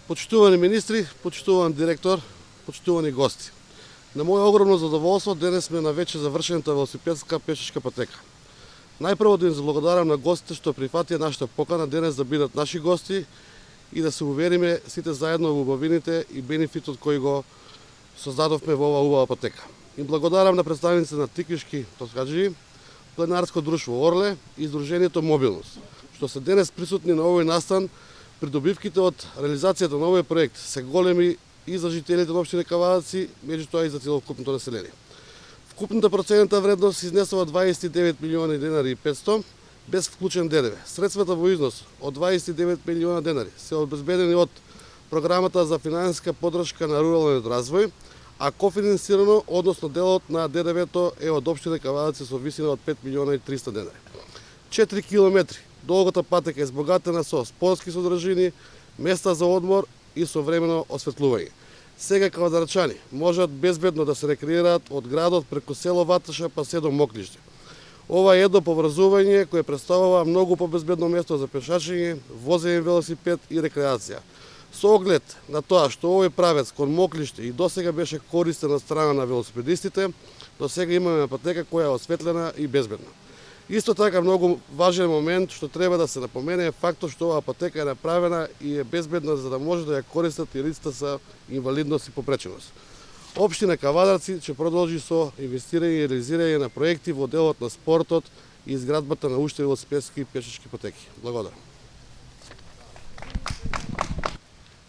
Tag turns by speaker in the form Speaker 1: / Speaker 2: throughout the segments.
Speaker 1: Почитувани министри, почитуван директор, почитувани гости. На моje огромно задоволство, денес сме на вече завршената велосипедска пешачка патека. Најпрво да им заблагодарам на гостите што прифатија нашата покана денес да бидат наши гости и да се увериме сите заедно во убавините и бенефитот кој го создадовме во оваа убава патека. Им благодарам на представниците на Тиквишки тоскаджии, Пленарско друштво Орле и Издружението Мобилност, што се денес присутни на овој настан. Придобивките од реализацијата на овој проект се големи и за жителите на општина Кавадаци, меѓутоа и за целокупното население. Вкупната проценета вредност изнесува 29 милиони денари и 500, без вклучен ДДВ. Средствата во износ од 29 милиона денари се обезбедени од Програмата за финансиска поддршка на руралниот развој, а кофинансирано, односно делот на ДДВ-то е од општина Кавадаци со висина од 5 милиона и 300 денари. 4 километри долгата патека е збогатена со спортски содржини, места за одмор и современо осветлување. Сега кавадарчани можат безбедно да се рекреираат од градот преку село Ваташа па се до Моклиште. Ова е едно поврзување кое представува многу побезбедно место за пешачење, возење велосипед и рекреација. Со оглед на тоа што овој правец кон Моклиште и досега беше користен од страна на велосипедистите, до сега имаме патека која е осветлена и безбедна. Исто така многу важен момент што треба да се напомене е фактот што оваа патека е направена и е безбедна за да може да ја користат и лицата со инвалидност и попреченост. Општина Кавадарци ќе продолжи со инвестирање и реализирање на проекти во делот на спортот и изградбата на уште велосипедски и пешачки патеки. Благодарам.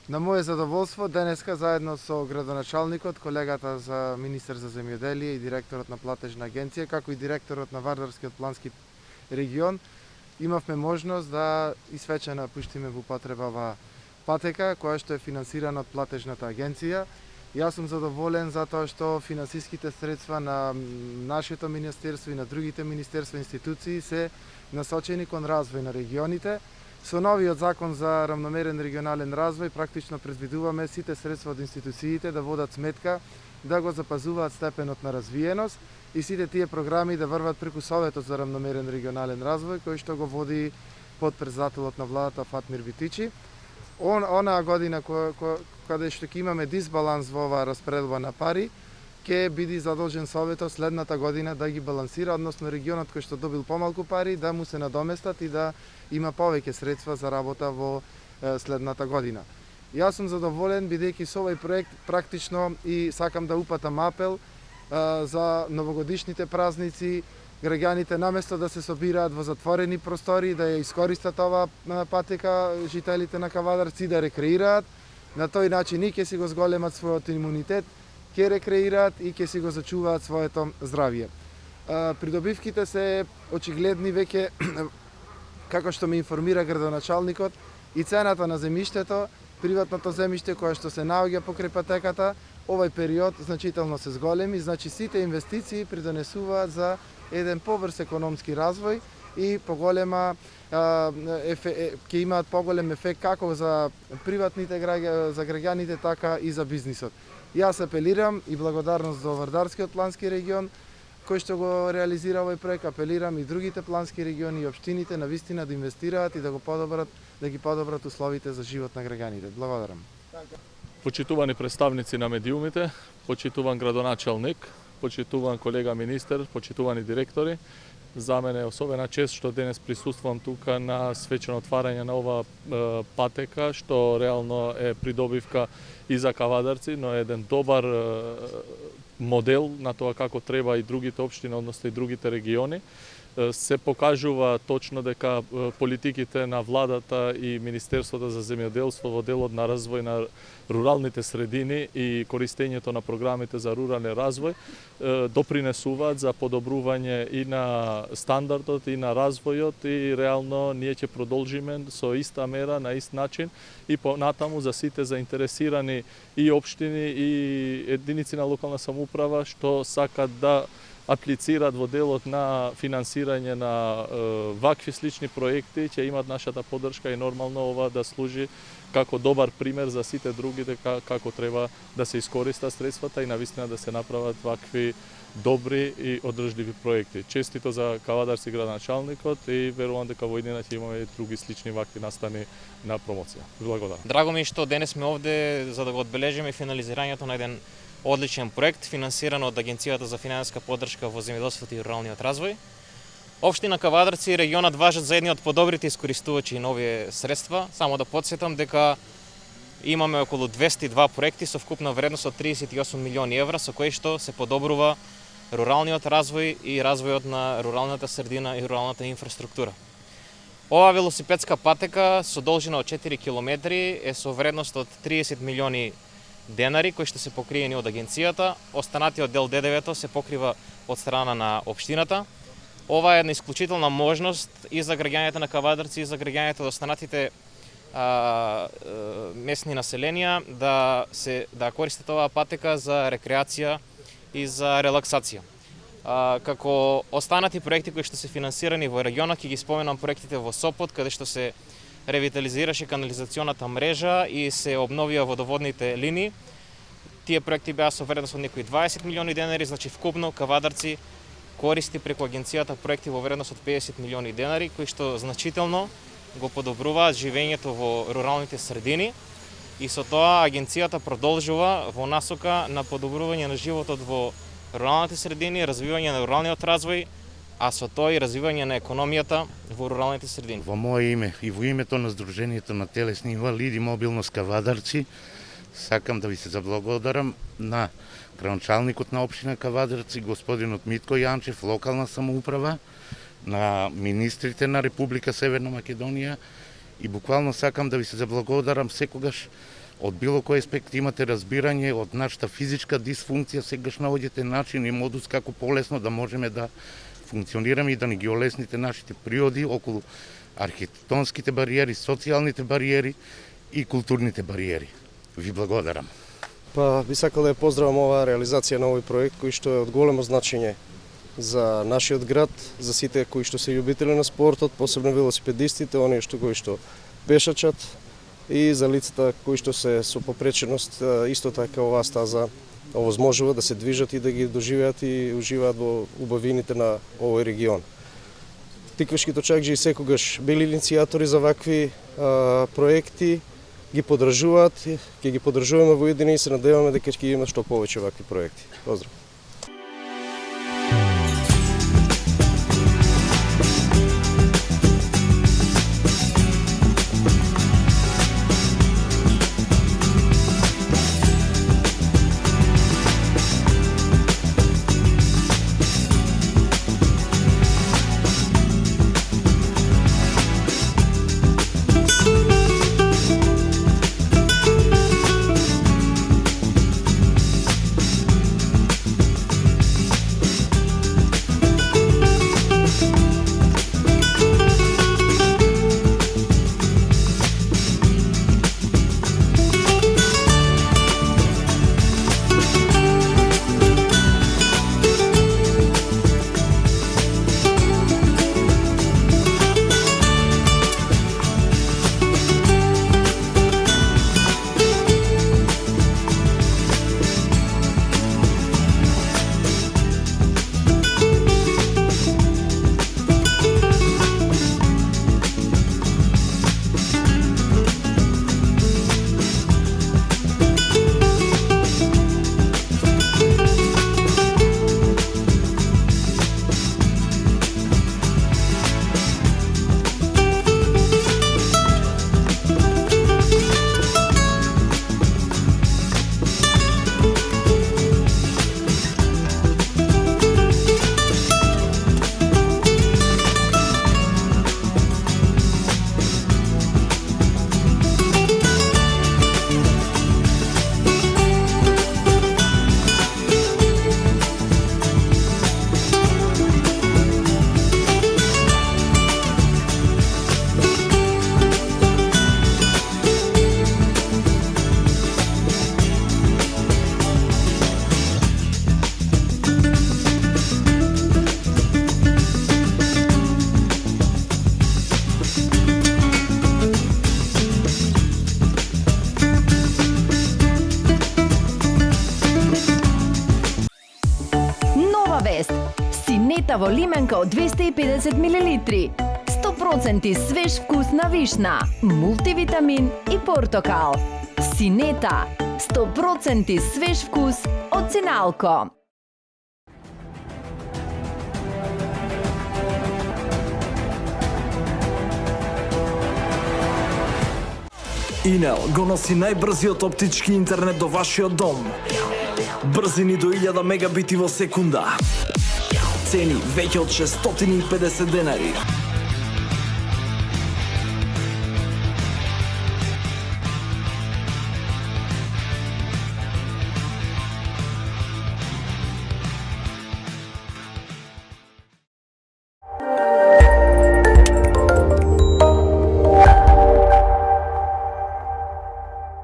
Speaker 2: На моје задоволство, денеска заедно со градоначалникот, колегата за министер за земјоделие и директорот на платежна агенција, како и директорот на Вардарскиот плански регион, имавме можност да свечено пуштиме во употреба оваа патека, која што е финансирана од платежната агенција. Јас сум задоволен затоа што финансиските средства на нашето министерство и на другите министерства и институции се насочени кон развој на регионите. Со новиот закон за равномерен регионален развој практично предвидуваме сите средства од институциите да водат сметка да го запазуваат степенот на развиеност и сите тие програми да врват преку Советот за равномерен регионален развој кој што го води потпредседателот на владата Фатмир Витичи. Онаа година каде што ќе имаме дисбаланс во оваа распределба на пари, ќе биде задолжен Советот следната година да ги балансира, односно регионот кој што добил помалку пари да му се надоместат и да има повеќе средства за работа во следната година. Јас сум задоволен бидејќи со овој проект практично и сакам да упатам апел за новогодишните празници, граѓаните наместо да се собираат во затворени простори, да ја искористат оваа патека жителите на Кавадарци да рекреираат. На тој начин и ќе си го зголемат својот имунитет, ќе рекреираат и ќе си го зачуваат своето здравје. Придобивките се очигледни веќе, како што ме информира градоначалникот, и цената на земјиштето, приватното земјиште кое што се наоѓа покрај патеката, овој период значително се зголеми, значи сите инвестиции придонесуваат за еден побрз економски развој и поголема ќе имаат поголем ефект како за приватните за граѓаните, така и за бизнисот. Јас апелирам и благодарност за Вардарскиот плански регион кој што го реализира овој проект, апелирам и другите плански региони и општините на вистина да инвестираат и да го подобрат, да ги подобрат условите за живот на граѓаните. Благодарам.
Speaker 3: Почитувани представници на медиумите, почитуван градоначалник, почитуван колега министер, почитувани директори, за мене е особена чест што денес присуствувам тука на свечено отварање на ова патека, што реално е придобивка и за Кавадарци, но е еден добар модел на тоа како треба и другите општини, односно и другите региони. Се покажува точно дека политиките на владата и Министерството за земјоделство во делот на развој на руралните средини и користењето на програмите за рурален развој допринесуваат за подобрување и на стандардот и на развојот и реално ние ќе продолжиме со иста мера на ист начин и понатаму за сите заинтересирани и општини и единици на локална самоуправа што сакат да аплицираат во делот на финансирање на вакви слични проекти, ќе имат нашата поддршка и нормално ова да служи како добар пример за сите други дека како треба да се искористат средствата и навистина да се направат вакви добри и одржливи проекти. Честито за Кавадарци градоначалникот и верувам дека во иднина ќе имаме други слични вакви настани на промоција. Благодарам.
Speaker 4: Драго ми е што денес сме овде за да го одбележиме финализирањето на еден одличен проект, финансиран од Агенцијата за финансиска поддршка во земјоделството и руралниот развој. Општина Кавадарци и регионот важат за едни од подобрите искористувачи на овие средства. Само да потсетам дека имаме околу 202 проекти со вкупна вредност од 38 милиони евра, со кои што се подобрува руралниот развој и развојот на руралната средина и руралната инфраструктура. Оваа велосипедска патека со должина од 4 километри е со вредност од 30 милиони денари кои што се покриени од агенцијата, останатиот дел ДДВ-то се покрива од страна на општината. Ова е една исклучителна можност и за граѓаните на Кавадарци и за граѓаните од останатите местни населенија да користат оваа патека за рекреација и за релаксација. Како останати проекти кои што се финансирани во регионот, ќе ги споменам проектите во Сопот, каде што се ревитализираше канализационата мрежа и се обновија водоводните линии. Тие проекти беа со вредност од некои 20 милиони денари, значи вкупно Кавадарци користи преку агенцијата проекти во вредност од 50 милиони денари, кои што значително го подобруваат живењето во руралните средини и со тоа агенцијата продолжува во насока на подобрување на животот во руралните средини, развивање на руралниот развој, а со тоа и развивање на економијата во руралните средини.
Speaker 5: Во моје име и во името на Сдруженијето на телесни инвалиди Мобилност Кавадарци, сакам да ви се заблагодарам на градоначалникот на општина Кавадарци, господинот Митко Јанчев, локална самоуправа, на министрите на Република Северна Македонија и буквално сакам да ви се заблагодарам секогаш од било кој аспект имате разбирање од нашата физичка дисфункција, сегаш наоѓате начин и модус како полесно да можеме да функционираме и да ни ги олесните нашите природи околу архитектонските бариери, социјалните бариери и културните бариери. Ви благодарам.
Speaker 6: Па би сакал да ја поздравам оваа реализација на овој проект кој што е од големо значење за нашиот град, за сите кои што се љубители на спортот, посебно велосипедистите, оние кои што пешачат и за лицата кои што се со попреченост, исто така оваа стаза овозможува да се движат и да ги доживеат и уживаат во убавините на овој регион. Тиквешки точакџи секогаш били иницијатори за вакви проекти, ги поддржуваат, ќе ги поддржуваме во едини и се надеваме дека ќе има што повеќе вакви проекти. Поздрав!
Speaker 7: Синета во лименка од 250 мл. 100% свеж вкус на вишна, мултивитамин и портокал. Синета, 100% свеж вкус од Синалко.
Speaker 8: Инел го носи најбрзиот оптички интернет до вашиот дом. Брзини до 1000 мегабити во секунда. Цени веќе од 650 денари.